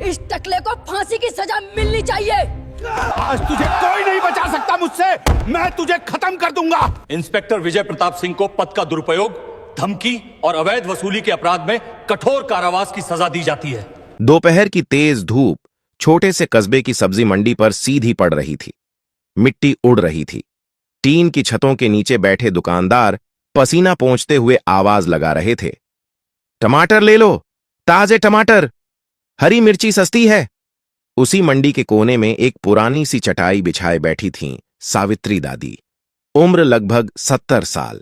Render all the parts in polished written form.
इस टकले को फांसी की सजा मिलनी चाहिए। आज तुझे कोई नहीं बचा सकता मुझसे। मैं तुझे खत्म कर दूंगा। इंस्पेक्टर विजय प्रताप सिंह को पद का दुरुपयोग, धमकी और अवैध वसूली के अपराध में कठोर कारावास की सजा दी जाती है। दोपहर की तेज धूप छोटे से कस्बे की सब्जी मंडी पर सीधी पड़ रही थी। मिट्टी उड़ रही थी। टीन की छतों के नीचे बैठे दुकानदार पसीना पोंछते हुए आवाज लगा रहे थे। टमाटर ले लो, ताजे टमाटर, हरी मिर्ची सस्ती है। उसी मंडी के कोने में एक पुरानी सी चटाई बिछाए बैठी थीं सावित्री दादी। उम्र लगभग 70 साल।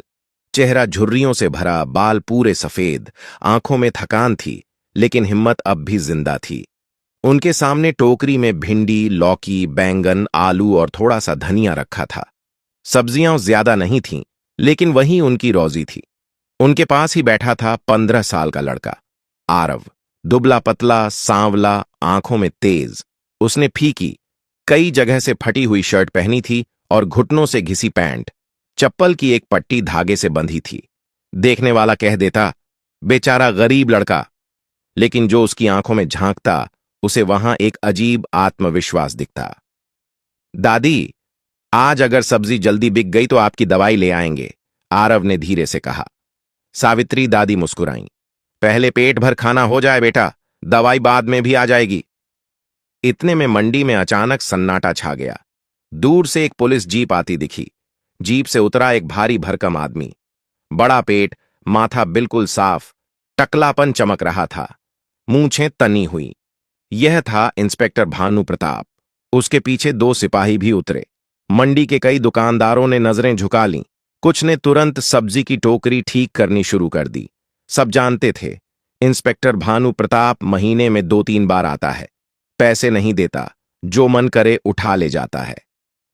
चेहरा झुर्रियों से भरा, बाल पूरे सफेद, आंखों में थकान थी, लेकिन हिम्मत अब भी जिंदा थी। उनके सामने टोकरी में भिंडी, लौकी, बैंगन, आलू और थोड़ा सा धनिया रखा था। सब्जियां ज्यादा नहीं थीं, लेकिन वही उनकी रोजी थी। उनके पास ही बैठा था 15 साल का लड़का आरव। दुबला पतला, सांवला, आंखों में तेज। उसने फीकी, कई जगह से फटी हुई शर्ट पहनी थी और घुटनों से घिसी पैंट। चप्पल की एक पट्टी धागे से बंधी थी। देखने वाला कह देता, बेचारा गरीब लड़का, लेकिन जो उसकी आंखों में झांकता, उसे वहां एक अजीब आत्मविश्वास दिखता। दादी, आज अगर सब्जी जल्दी बिक गई तो आपकी दवाई ले आएंगे, आरव ने धीरे से कहा। सावित्री दादी मुस्कुराईं। पहले पेट भर खाना हो जाए बेटा, दवाई बाद में भी आ जाएगी। इतने में मंडी में अचानक सन्नाटा छा गया। दूर से एक पुलिस जीप आती दिखी। जीप से उतरा एक भारी भरकम आदमी। बड़ा पेट, माथा बिल्कुल साफ, टकलापन चमक रहा था, मूंछें तनी हुई। यह था इंस्पेक्टर भानु प्रताप। उसके पीछे 2 सिपाही भी उतरे। मंडी के कई दुकानदारों ने नजरें झुका लीं। कुछ ने तुरंत सब्जी की टोकरी ठीक करनी शुरू कर दी। सब जानते थे, इंस्पेक्टर भानु प्रताप महीने में 2-3 बार आता है। पैसे नहीं देता, जो मन करे उठा ले जाता है।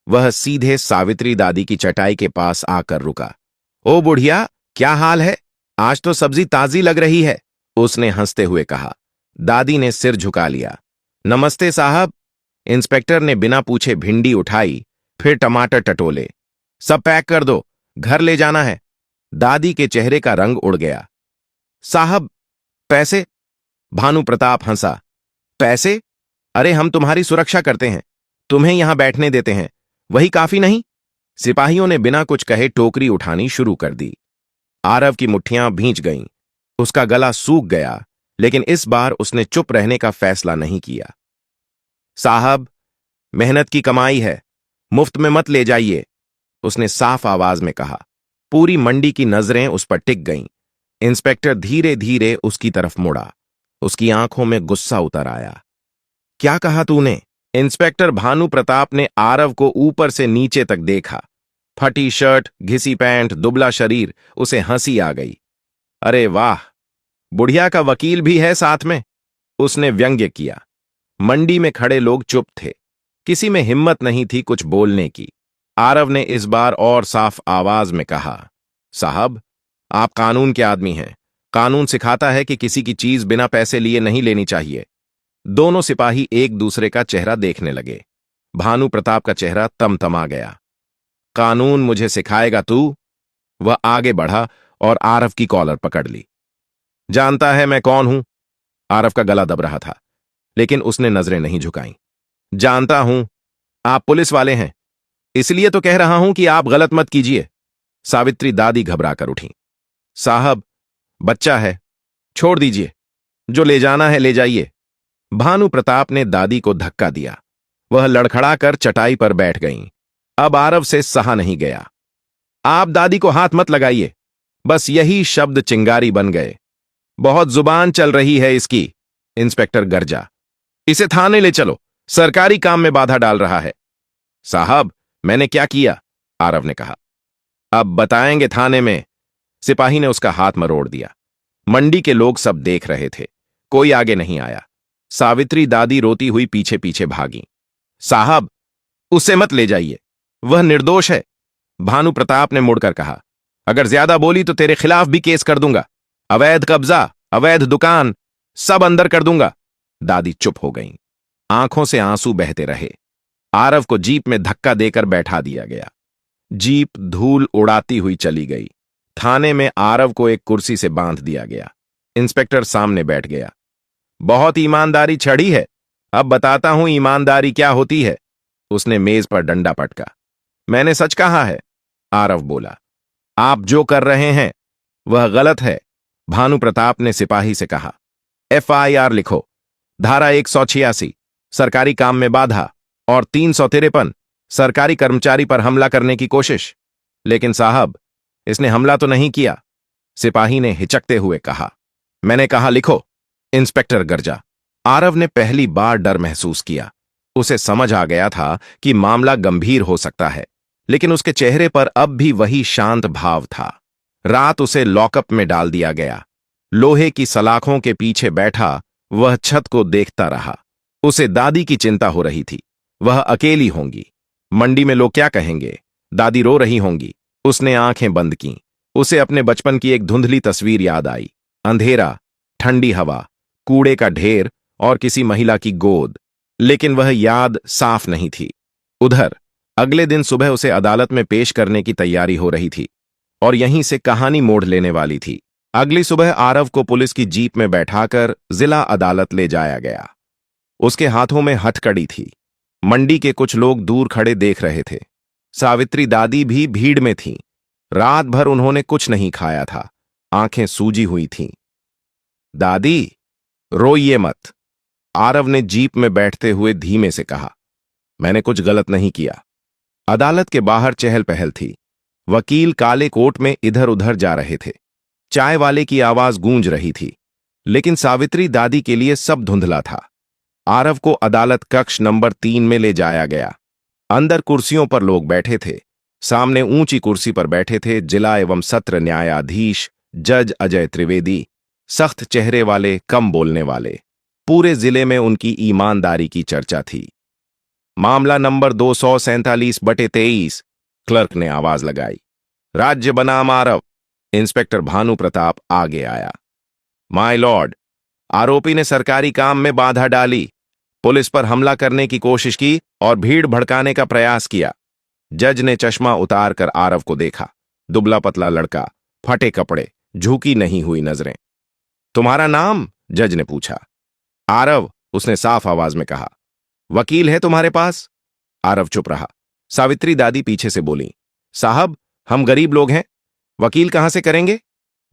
वह सीधे सावित्री दादी की चटाई के पास आकर रुका। ओ बुढ़िया, क्या हाल है? आज तो सब्जी ताजी लग रही है, उसने हंसते हुए कहा। दादी ने सिर झुका लिया। नमस्ते साहब। इंस्पेक्टर ने बिना पूछे भिंडी उठाई, फिर टमाटर टटोले। सब पैक कर दो, घर ले जाना है। दादी के चेहरे का रंग उड़ गया। साहब, पैसे? भानु प्रताप हंसा। पैसे? अरे हम तुम्हारी सुरक्षा करते हैं, तुम्हें यहां बैठने देते हैं, वही काफी नहीं? सिपाहियों ने बिना कुछ कहे टोकरी उठानी शुरू कर दी। आरव की मुट्ठियां भींच गईं। उसका गला सूख गया, लेकिन इस बार उसने चुप रहने का फैसला नहीं किया। साहब, मेहनत की कमाई है, मुफ्त में मत ले जाइए, उसने साफ आवाज में कहा। पूरी मंडी की नजरें उस पर टिक गईं। इंस्पेक्टर धीरे धीरे उसकी तरफ मुड़ा। उसकी आंखों में गुस्सा उतर आया। क्या कहा तूने? इंस्पेक्टर भानु प्रताप ने आरव को ऊपर से नीचे तक देखा। फटी शर्ट, घिसी पैंट, दुबला शरीर, उसे हंसी आ गई। अरे वाह, बुढ़िया का वकील भी है साथ में, उसने व्यंग्य किया। मंडी में खड़े लोग चुप थे, किसी में हिम्मत नहीं थी कुछ बोलने की। आरव ने इस बार और साफ आवाज में कहा, साहब, आप कानून के आदमी हैं। कानून सिखाता है कि किसी की चीज बिना पैसे लिए नहीं लेनी चाहिए। दोनों सिपाही एक दूसरे का चेहरा देखने लगे। भानु प्रताप का चेहरा तमतमा गया। कानून मुझे सिखाएगा तू? वह आगे बढ़ा और आरव की कॉलर पकड़ ली। जानता है मैं कौन हूं? आरव का गला दब रहा था, लेकिन उसने नजरें नहीं झुकाईं। जानता हूं, आप पुलिस वाले हैं, इसलिए तो कह रहा हूं कि आप गलत मत कीजिए। सावित्री दादी घबराकर उठी। साहब, बच्चा है, छोड़ दीजिए, जो ले जाना है ले जाइए। भानु प्रताप ने दादी को धक्का दिया। वह लड़खड़ाकर चटाई पर बैठ गईं। अब आरव से सहा नहीं गया। आप दादी को हाथ मत लगाइए, बस यही शब्द चिंगारी बन गए। बहुत जुबान चल रही है इसकी, इंस्पेक्टर गरजा। इसे थाने ले चलो, सरकारी काम में बाधा डाल रहा है। साहब, मैंने क्या किया? आरव ने कहा। अब बताएंगे थाने में, सिपाही ने उसका हाथ मरोड़ दिया। मंडी के लोग सब देख रहे थे, कोई आगे नहीं आया। सावित्री दादी रोती हुई पीछे पीछे भागी। साहब, उसे मत ले जाइए, वह निर्दोष है, भानु प्रताप ने मुड़कर कहा। अगर ज्यादा बोली तो तेरे खिलाफ भी केस कर दूंगा। अवैध कब्जा, अवैध दुकान, सब अंदर कर दूंगा। दादी चुप हो गईं। आंखों से आंसू बहते रहे। आरव को जीप में धक्का देकर बैठा दिया गया। जीप धूल उड़ाती हुई चली गई। थाने में आरव को एक कुर्सी से बांध दिया गया। इंस्पेक्टर सामने बैठ गया। बहुत ईमानदारी छड़ी है, अब बताता हूं ईमानदारी क्या होती है। उसने मेज पर डंडा पटका। मैंने सच कहा है, आरव बोला। आप जो कर रहे हैं वह गलत है, भानु प्रताप ने सिपाही से कहा। FIR लिखो। धारा 186 सरकारी काम में बाधा और 353 सरकारी कर्मचारी पर हमला करने की कोशिश। लेकिन साहब, इसने हमला तो नहीं किया, सिपाही ने हिचकते हुए कहा। मैंने कहा लिखो, इंस्पेक्टर गर्जा। आरव ने पहली बार डर महसूस किया। उसे समझ आ गया था कि मामला गंभीर हो सकता है, लेकिन उसके चेहरे पर अब भी वही शांत भाव था। रात उसे लॉकअप में डाल दिया गया। लोहे की सलाखों के पीछे बैठा वह छत को देखता रहा। उसे दादी की चिंता हो रही थी। वह अकेली होंगी। मंडी में लोग क्या कहेंगे? दादी रो रही होंगी। उसने आंखें बंद कीं। उसे अपने बचपन की एक धुंधली तस्वीर याद आई। अंधेरा, ठंडी हवा, कूड़े का ढेर और किसी महिला की गोद। लेकिन वह याद साफ नहीं थी। उधर अगले दिन सुबह उसे अदालत में पेश करने की तैयारी हो रही थी और यहीं से कहानी मोड़ लेने वाली थी। अगली सुबह आरव को पुलिस की जीप में बैठाकर जिला अदालत ले जाया गया। उसके हाथों में हथकड़ी थी। मंडी के कुछ लोग दूर खड़े देख रहे थे। सावित्री दादी भी भीड़ में थीं। रात भर उन्होंने कुछ नहीं खाया था। आंखें सूजी हुई थीं। दादी, रोइए मत, आरव ने जीप में बैठते हुए धीमे से कहा। मैंने कुछ गलत नहीं किया। अदालत के बाहर चहल पहल थी। वकील काले कोट में इधर उधर जा रहे थे। चाय वाले की आवाज गूंज रही थी। लेकिन सावित्री दादी के लिए सब धुंधला था। आरव को अदालत कक्ष नंबर 3 में ले जाया गया। अंदर कुर्सियों पर लोग बैठे थे। सामने ऊंची कुर्सी पर बैठे थे जिला एवं सत्र न्यायाधीश जज अजय त्रिवेदी। सख्त चेहरे वाले, कम बोलने वाले। पूरे जिले में उनकी ईमानदारी की चर्चा थी। मामला नंबर 247/23, क्लर्क ने आवाज लगाई। राज्य बनाम आरव। इंस्पेक्टर भानु प्रताप आगे आया। माय लॉर्ड, आरोपी ने सरकारी काम में बाधा डाली, पुलिस पर हमला करने की कोशिश की और भीड़ भड़काने का प्रयास किया। जज ने चश्मा उतार कर आरव को देखा। दुबला पतला लड़का, फटे कपड़े, झुकी नहीं हुई नजरें। तुम्हारा नाम? जज ने पूछा। आरव, उसने साफ आवाज में कहा। वकील है तुम्हारे पास? आरव चुप रहा। सावित्री दादी पीछे से बोली, साहब, हम गरीब लोग हैं, वकील कहां से करेंगे?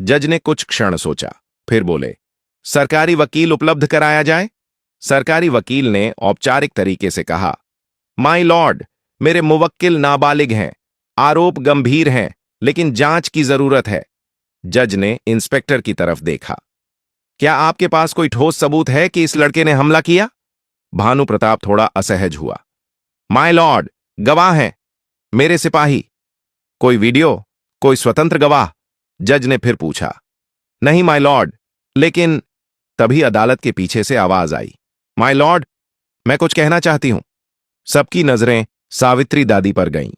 जज ने कुछ क्षण सोचा, फिर बोले, सरकारी वकील उपलब्ध कराया जाए। सरकारी वकील ने औपचारिक तरीके से कहा, माय लॉर्ड, मेरे मुवक्किल नाबालिग हैं, आरोप गंभीर हैं, लेकिन जांच की जरूरत है। जज ने इंस्पेक्टर की तरफ देखा। क्या आपके पास कोई ठोस सबूत है कि इस लड़के ने हमला किया? भानु प्रताप थोड़ा असहज हुआ। माय लॉर्ड, गवाह हैं, मेरे सिपाही। कोई वीडियो, कोई स्वतंत्र गवाह? जज ने फिर पूछा। नहीं माय लॉर्ड, लेकिन तभी अदालत के पीछे से आवाज आई, माय लॉर्ड, मैं कुछ कहना चाहती हूं। सबकी नजरें सावित्री दादी पर गईं।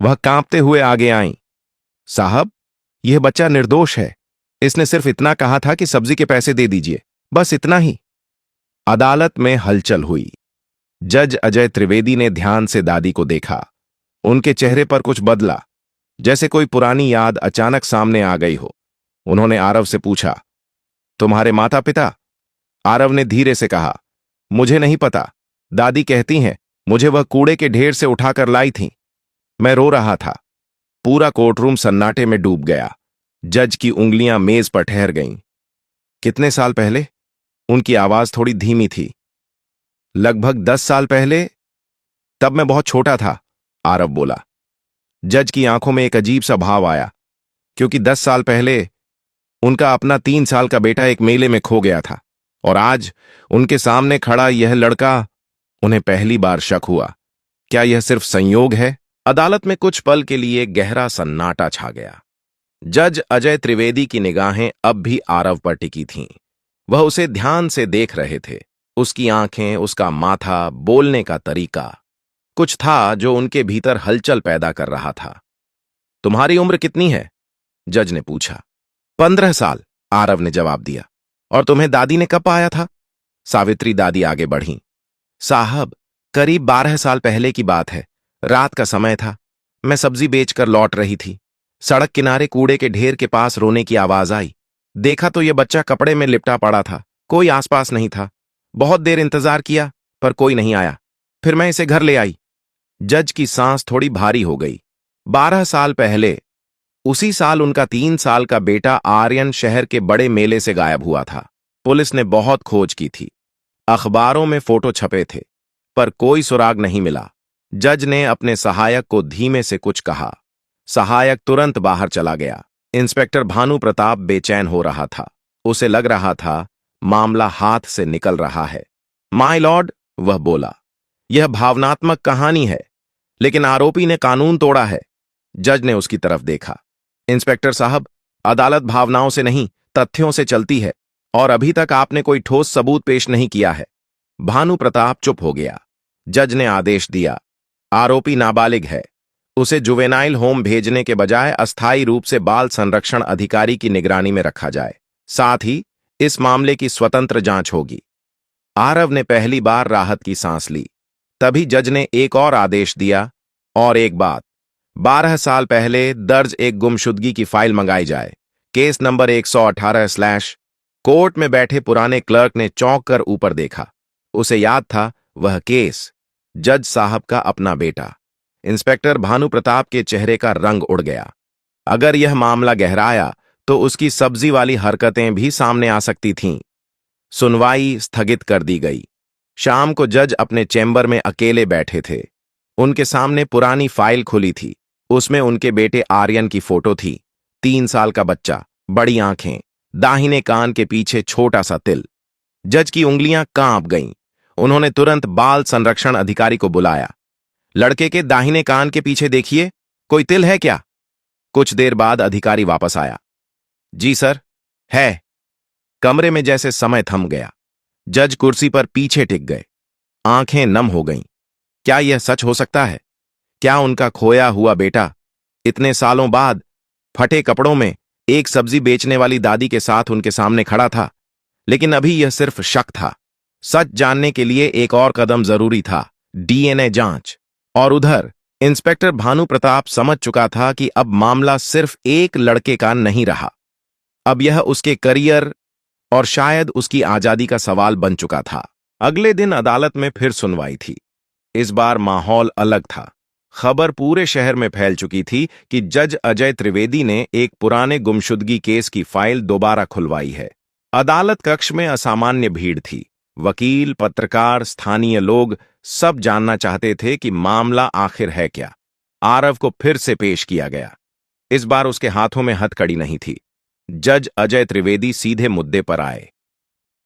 वह कांपते हुए आगे आईं। साहब, यह बच्चा निर्दोष है। इसने सिर्फ इतना कहा था कि सब्जी के पैसे दे दीजिए, बस इतना ही। अदालत में हलचल हुई। जज अजय त्रिवेदी ने ध्यान से दादी को देखा। उनके चेहरे पर कुछ बदला, जैसे कोई पुरानी याद अचानक सामने आ गई हो। उन्होंने आरव से पूछा, तुम्हारे माता पिता? आरव ने धीरे से कहा, मुझे नहीं पता। दादी कहती हैं मुझे वह कूड़े के ढेर से उठाकर लाई थीं। मैं रो रहा था। पूरा कोर्टरूम सन्नाटे में डूब गया। जज की उंगलियां मेज पर ठहर गईं। कितने साल पहले? उनकी आवाज थोड़ी धीमी थी। लगभग 10 साल पहले। तब मैं बहुत छोटा था, आरव बोला। जज की आंखों में एक अजीब सा भाव आया, क्योंकि 10 साल पहले उनका अपना 3 साल का बेटा एक मेले में खो गया था और आज उनके सामने खड़ा यह लड़का। उन्हें पहली बार शक हुआ, क्या यह सिर्फ संयोग है? अदालत में कुछ पल के लिए गहरा सन्नाटा छा गया। जज अजय त्रिवेदी की निगाहें अब भी आरव पर टिकी थीं। वह उसे ध्यान से देख रहे थे। उसकी आंखें, उसका माथा, बोलने का तरीका, कुछ था जो उनके भीतर हलचल पैदा कर रहा था। तुम्हारी उम्र कितनी है? जज ने पूछा। 15 साल, आरव ने जवाब दिया। और तुम्हें दादी ने कब पाया था? सावित्री दादी आगे बढ़ीं। साहब, करीब 12 साल पहले की बात है। रात का समय था। मैं सब्जी बेचकर लौट रही थी। सड़क किनारे कूड़े के ढेर के पास रोने की आवाज आई। देखा तो यह बच्चा कपड़े में लिपटा पड़ा था। कोई आसपास नहीं था। बहुत देर इंतजार किया, पर कोई नहीं आया। फिर मैं इसे घर ले आई। जज की सांस थोड़ी भारी हो गई। 12 साल पहले, उसी साल उनका 3 साल का बेटा आर्यन शहर के बड़े मेले से गायब हुआ था। पुलिस ने बहुत खोज की थी, अखबारों में फोटो छपे थे, पर कोई सुराग नहीं मिला। जज ने अपने सहायक को धीमे से कुछ कहा। सहायक तुरंत बाहर चला गया। इंस्पेक्टर भानु प्रताप बेचैन हो रहा था। उसे लग रहा था मामला हाथ से निकल रहा है। माय लॉर्ड, वह बोला, यह भावनात्मक कहानी है, लेकिन आरोपी ने कानून तोड़ा है। जज ने उसकी तरफ देखा। इंस्पेक्टर साहब, अदालत भावनाओं से नहीं, तथ्यों से चलती है, और अभी तक आपने कोई ठोस सबूत पेश नहीं किया है। भानु प्रताप चुप हो गया। जज ने आदेश दिया, आरोपी नाबालिग है, उसे जुवेनाइल होम भेजने के बजाय अस्थायी रूप से बाल संरक्षण अधिकारी की निगरानी में रखा जाए। साथ ही इस मामले की स्वतंत्र जांच होगी। आरव ने पहली बार राहत की सांस ली। तभी जज ने एक और आदेश दिया, और एक बात, 12 साल पहले दर्ज एक गुमशुदगी की फाइल मंगाई जाए। Case number 118। कोर्ट में बैठे पुराने क्लर्क ने चौंक कर ऊपर देखा। उसे याद था वह केस, जज साहब का अपना बेटा। इंस्पेक्टर भानु प्रताप के चेहरे का रंग उड़ गया। अगर यह मामला गहराया तो उसकी सब्जी वाली हरकतें भी सामने आ सकती थीं। सुनवाई स्थगित कर दी गई। शाम को जज अपने चैम्बर में अकेले बैठे थे। उनके सामने पुरानी फाइल खुली थी। उसमें उनके बेटे आर्यन की फोटो थी। 3 साल का बच्चा, बड़ी आंखें, दाहिने कान के पीछे छोटा सा तिल। जज की उंगलियां कांप गईं। उन्होंने तुरंत बाल संरक्षण अधिकारी को बुलाया। लड़के के दाहिने कान के पीछे देखिए, कोई तिल है क्या? कुछ देर बाद अधिकारी वापस आया। जी सर, है। कमरे में जैसे समय थम गया। जज कुर्सी पर पीछे टिक गए। आंखें नम हो गईं। क्या यह सच हो सकता है? क्या उनका खोया हुआ बेटा इतने सालों बाद फटे कपड़ों में एक सब्जी बेचने वाली दादी के साथ उनके सामने खड़ा था? लेकिन अभी यह सिर्फ शक था। सच जानने के लिए एक और कदम जरूरी था, डीएनए जांच। और उधर इंस्पेक्टर भानु प्रताप समझ चुका था कि अब मामला सिर्फ एक लड़के का नहीं रहा। अब यह उसके करियर और शायद उसकी आजादी का सवाल बन चुका था। अगले दिन अदालत में फिर सुनवाई थी। इस बार माहौल अलग था। खबर पूरे शहर में फैल चुकी थी कि जज अजय त्रिवेदी ने एक पुराने गुमशुदगी केस की फाइल दोबारा खुलवाई है। अदालत कक्ष में असामान्य भीड़ थी। वकील, पत्रकार, स्थानीय लोग सब जानना चाहते थे कि मामला आखिर है क्या। आरव को फिर से पेश किया गया। इस बार उसके हाथों में हथकड़ी नहीं थी। जज अजय त्रिवेदी सीधे मुद्दे पर आए।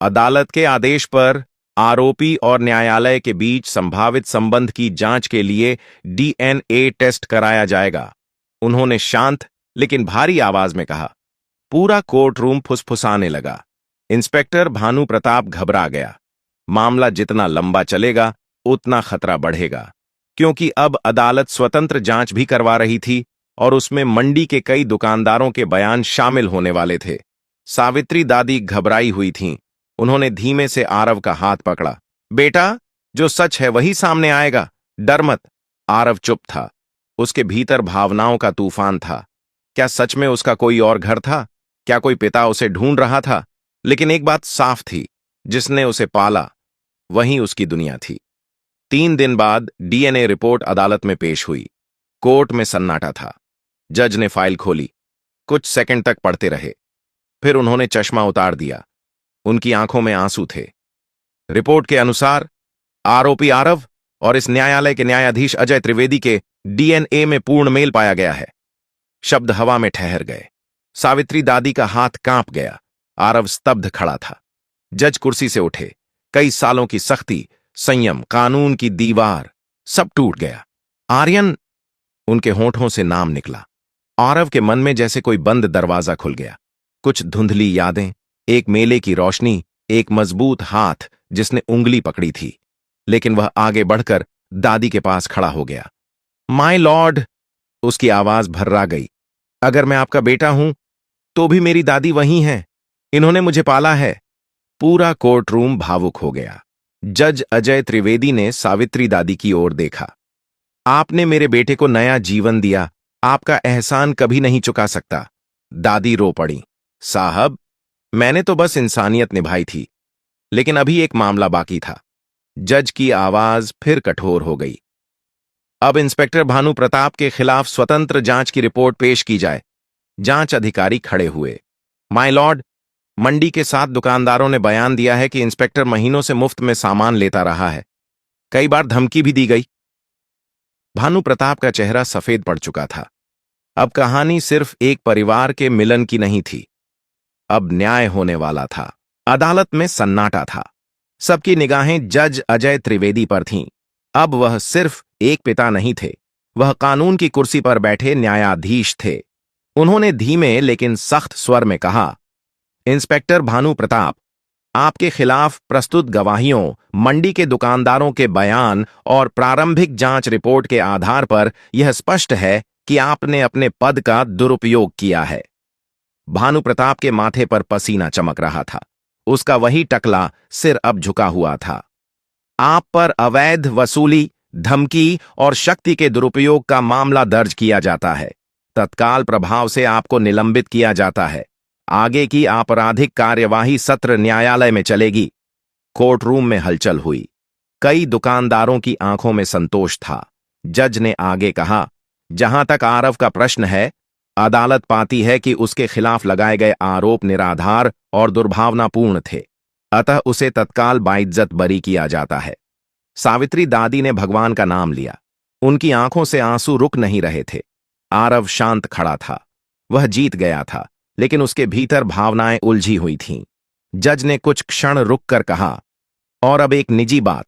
अदालत के आदेश पर आरोपी और न्यायालय के बीच संभावित संबंध की जांच के लिए डीएनए टेस्ट कराया जाएगा, उन्होंने शांत लेकिन भारी आवाज में कहा। पूरा कोर्ट रूम फुसफुसाने लगा। इंस्पेक्टर भानु प्रताप घबरा गया। मामला जितना लंबा चलेगा उतना खतरा बढ़ेगा, क्योंकि अब अदालत स्वतंत्र जांच भी करवा रही थी और उसमें मंडी के कई दुकानदारों के बयान शामिल होने वाले थे। सावित्री दादी घबराई हुई थीं। उन्होंने धीमे से आरव का हाथ पकड़ा। बेटा, जो सच है वही सामने आएगा, डर मत। आरव चुप था। उसके भीतर भावनाओं का तूफान था। क्या सच में उसका कोई और घर था? क्या कोई पिता उसे ढूंढ रहा था? लेकिन एक बात साफ थी, जिसने उसे पाला वहीं उसकी दुनिया थी। 3 दिन बाद डीएनए रिपोर्ट अदालत में पेश हुई। कोर्ट में सन्नाटा था। जज ने फाइल खोली। कुछ सेकंड तक पढ़ते रहे। फिर उन्होंने चश्मा उतार दिया। उनकी आंखों में आंसू थे। रिपोर्ट के अनुसार आरोपी आरव और इस न्यायालय के न्यायाधीश अजय त्रिवेदी के डीएनए में पूर्ण मेल पाया गया है। शब्द हवा में ठहर गए। सावित्री दादी का हाथ कांप गया। आरव स्तब्ध खड़ा था। जज कुर्सी से उठे। कई सालों की सख्ती, संयम, कानून की दीवार, सब टूट गया। आर्यन, उनके होंठों से नाम निकला। आरव के मन में जैसे कोई बंद दरवाजा खुल गया। कुछ धुंधली यादें, एक मेले की रोशनी, एक मजबूत हाथ जिसने उंगली पकड़ी थी। लेकिन वह आगे बढ़कर दादी के पास खड़ा हो गया। माय लॉर्ड, उसकी आवाज भर्रा गई। अगर मैं आपका बेटा हूं तो भी मेरी दादी वही हैं। इन्होंने मुझे पाला है। पूरा कोर्ट रूम भावुक हो गया। जज अजय त्रिवेदी ने सावित्री दादी की ओर देखा। आपने मेरे बेटे को नया जीवन दिया। आपका एहसान कभी नहीं चुका सकता। दादी रो पड़ी। साहब, मैंने तो बस इंसानियत निभाई थी, लेकिन अभी एक मामला बाकी था। जज की आवाज फिर कठोर हो गई। अब इंस्पेक्टर भानु प्रताप के खिलाफ स्वतंत्र जांच की रिपोर्ट पेश की जाए। जांच अधिकारी खड़े हुए। माय लॉर्ड, मंडी के 7 दुकानदारों ने बयान दिया है कि इंस्पेक्टर महीनों से मुफ्त में सामान लेता रहा है। कई बार धमकी भी दी गई। भानु प्रताप का चेहरा सफेद पड़ चुका था। अब कहानी सिर्फ एक परिवार के मिलन की नहीं थी, अब न्याय होने वाला था। अदालत में सन्नाटा था। सबकी निगाहें जज अजय त्रिवेदी पर थीं। अब वह सिर्फ एक पिता नहीं थे, वह कानून की कुर्सी पर बैठे न्यायाधीश थे। उन्होंने धीमे लेकिन सख्त स्वर में कहा, इंस्पेक्टर भानु प्रताप, आपके खिलाफ प्रस्तुत गवाहियों, मंडी के दुकानदारों के बयान और प्रारंभिक जांच रिपोर्ट के आधार पर यह स्पष्ट है कि आपने अपने पद का दुरुपयोग किया है। भानु प्रताप के माथे पर पसीना चमक रहा था। उसका वही टकला सिर अब झुका हुआ था। आप पर अवैध वसूली, धमकी और शक्ति के दुरुपयोग का मामला दर्ज किया जाता है। तत्काल प्रभाव से आपको निलंबित किया जाता है। आगे की आपराधिक कार्यवाही सत्र न्यायालय में चलेगी। कोर्ट रूम में हलचल हुई। कई दुकानदारों की आंखों में संतोष था। जज ने आगे कहा, जहां तक आरव का प्रश्न है, अदालत पाती है कि उसके खिलाफ लगाए गए आरोप निराधार और दुर्भावनापूर्ण थे, अतः उसे तत्काल बाइज्जत बरी किया जाता है। सावित्री दादी ने भगवान का नाम लिया। उनकी आंखों से आंसू रुक नहीं रहे थे। आरव शांत खड़ा था। वह जीत गया था, लेकिन उसके भीतर भावनाएं उलझी हुई थीं। जज ने कुछ क्षण रुककर कहा, और अब एक निजी बात।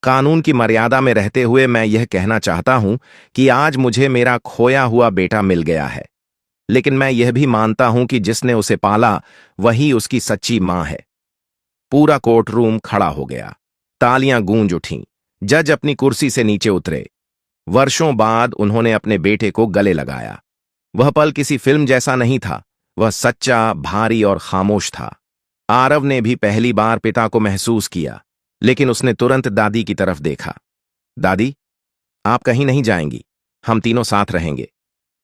कानून की मर्यादा में रहते हुए मैं यह कहना चाहता हूं कि आज मुझे मेरा खोया हुआ बेटा मिल गया है, लेकिन मैं यह भी मानता हूं कि जिसने उसे पाला वही उसकी सच्ची मां है। पूरा कोर्ट रूम खड़ा हो गया। तालियां गूंज उठीं। जज अपनी कुर्सी से नीचे उतरे। वर्षों बाद उन्होंने अपने बेटे को गले लगाया। वह पल किसी फिल्म जैसा नहीं था। वह सच्चा, भारी और खामोश था। आरव ने भी पहली बार पिता को महसूस किया, लेकिन उसने तुरंत दादी की तरफ देखा। दादी, आप कहीं नहीं जाएंगी, हम तीनों साथ रहेंगे।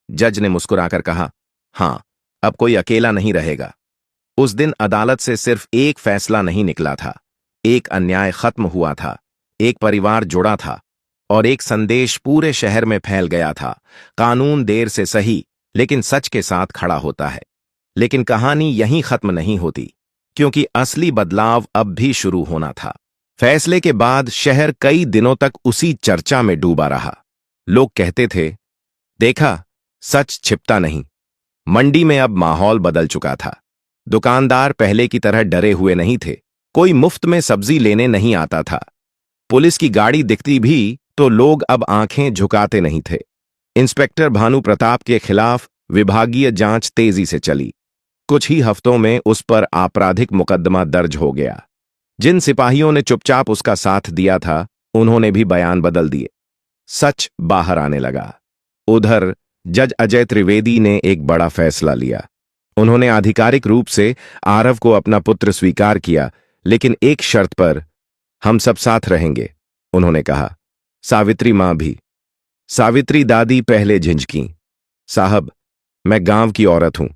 जज ने मुस्कुराकर कहा, हां, अब कोई अकेला नहीं रहेगा। उस दिन अदालत से सिर्फ एक फैसला नहीं निकला था, एक अन्याय खत्म हुआ था, एक परिवार जुड़ा था और एक संदेश पूरे शहर में फैल गया था। कानून देर से सही, लेकिन सच के साथ खड़ा होता है। लेकिन कहानी यहीं खत्म नहीं होती, क्योंकि असली बदलाव अब भी शुरू होना था। फैसले के बाद शहर कई दिनों तक उसी चर्चा में डूबा रहा। लोग कहते थे, देखा, सच छिपता नहीं। मंडी में अब माहौल बदल चुका था। दुकानदार पहले की तरह डरे हुए नहीं थे। कोई मुफ्त में सब्जी लेने नहीं आता था। पुलिस की गाड़ी दिखती भी तो लोग अब आंखें झुकाते नहीं थे। इंस्पेक्टर भानु प्रताप के खिलाफ विभागीय जांच तेजी से चली। कुछ ही हफ्तों में उस पर आपराधिक मुकदमा दर्ज हो गया। जिन सिपाहियों ने चुपचाप उसका साथ दिया था, उन्होंने भी बयान बदल दिए। सच बाहर आने लगा। उधर जज अजय त्रिवेदी ने एक बड़ा फैसला लिया। उन्होंने आधिकारिक रूप से आरव को अपना पुत्र स्वीकार किया, लेकिन एक शर्त पर। हम सब साथ रहेंगे, उन्होंने कहा। सावित्री मां भी। सावित्री दादी पहले झिंझकीं। साहब, मैं गांव की औरत हूं,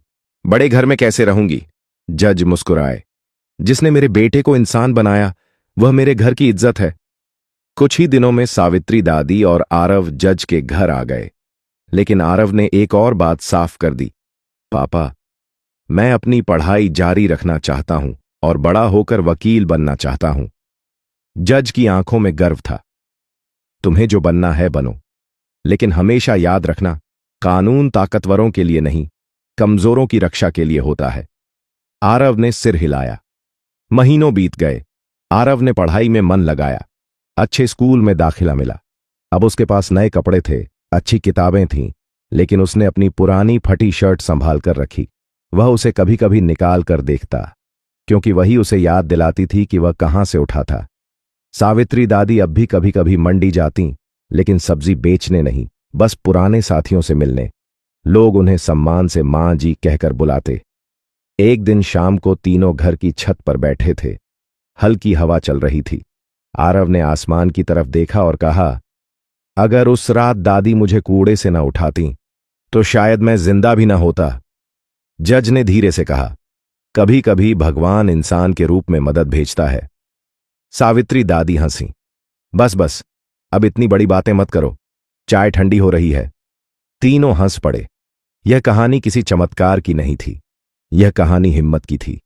बड़े घर में कैसे रहूंगी? जज मुस्कुराए। जिसने मेरे बेटे को इंसान बनाया, वह मेरे घर की इज्जत है। कुछ ही दिनों में सावित्री दादी और आरव जज के घर आ गए। लेकिन आरव ने एक और बात साफ कर दी, पापा, मैं अपनी पढ़ाई जारी रखना चाहता हूं और बड़ा होकर वकील बनना चाहता हूं। जज की आंखों में गर्व था। तुम्हें जो बनना है बनो, लेकिन हमेशा याद रखना, कानून ताकतवरों के लिए नहीं, कमजोरों की रक्षा के लिए होता है। आरव ने सिर हिलाया। महीनों बीत गए। आरव ने पढ़ाई में मन लगाया। अच्छे स्कूल में दाखिला मिला। अब उसके पास नए कपड़े थे, अच्छी किताबें थीं, लेकिन उसने अपनी पुरानी फटी शर्ट संभाल कर रखी। वह उसे कभी कभी निकाल कर देखता, क्योंकि वही उसे याद दिलाती थी कि वह कहां से उठा था। सावित्री दादी अब भी कभी कभी मंडी जाती, लेकिन सब्जी बेचने नहीं, बस पुराने साथियों से मिलने। लोग उन्हें सम्मान से मां जी कहकर बुलाते। एक दिन शाम को तीनों घर की छत पर बैठे थे। हल्की हवा चल रही थी। आरव ने आसमान की तरफ देखा और कहा, अगर उस रात दादी मुझे कूड़े से न उठाती तो शायद मैं जिंदा भी न होता। जज ने धीरे से कहा, कभी कभी भगवान इंसान के रूप में मदद भेजता है। सावित्री दादी हंसी। बस बस, अब इतनी बड़ी बातें मत करो, चाय ठंडी हो रही है। तीनों हंस पड़े। यह कहानी किसी चमत्कार की नहीं थी, यह कहानी हिम्मत की थी।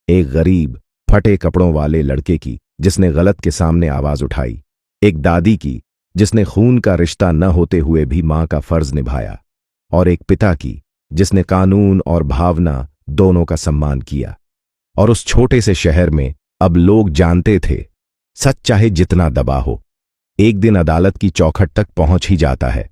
एक गरीब फटे कपड़ों वाले लड़के की जिसने गलत के सामने आवाज उठाई, एक दादी की जिसने खून का रिश्ता न होते हुए भी मां का फर्ज निभाया, और एक पिता की जिसने कानून और भावना दोनों का सम्मान किया। और उस छोटे से शहर में अब लोग जानते थे, सच चाहे जितना दबा हो, एक दिन अदालत की चौखट तक पहुंच ही जाता है।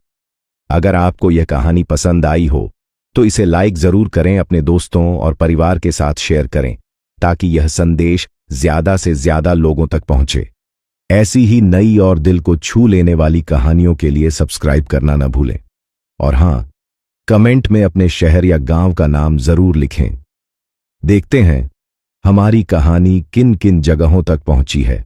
अगर आपको यह कहानी पसंद आई हो तो इसे लाइक जरूर करें, अपने दोस्तों और परिवार के साथ शेयर करें, ताकि यह संदेश ज्यादा से ज्यादा लोगों तक पहुंचे। ऐसी ही नई और दिल को छू लेने वाली कहानियों के लिए सब्सक्राइब करना न भूलें। और हां, कमेंट में अपने शहर या गांव का नाम जरूर लिखें। देखते हैं हमारी कहानी किन किन जगहों तक पहुंची है।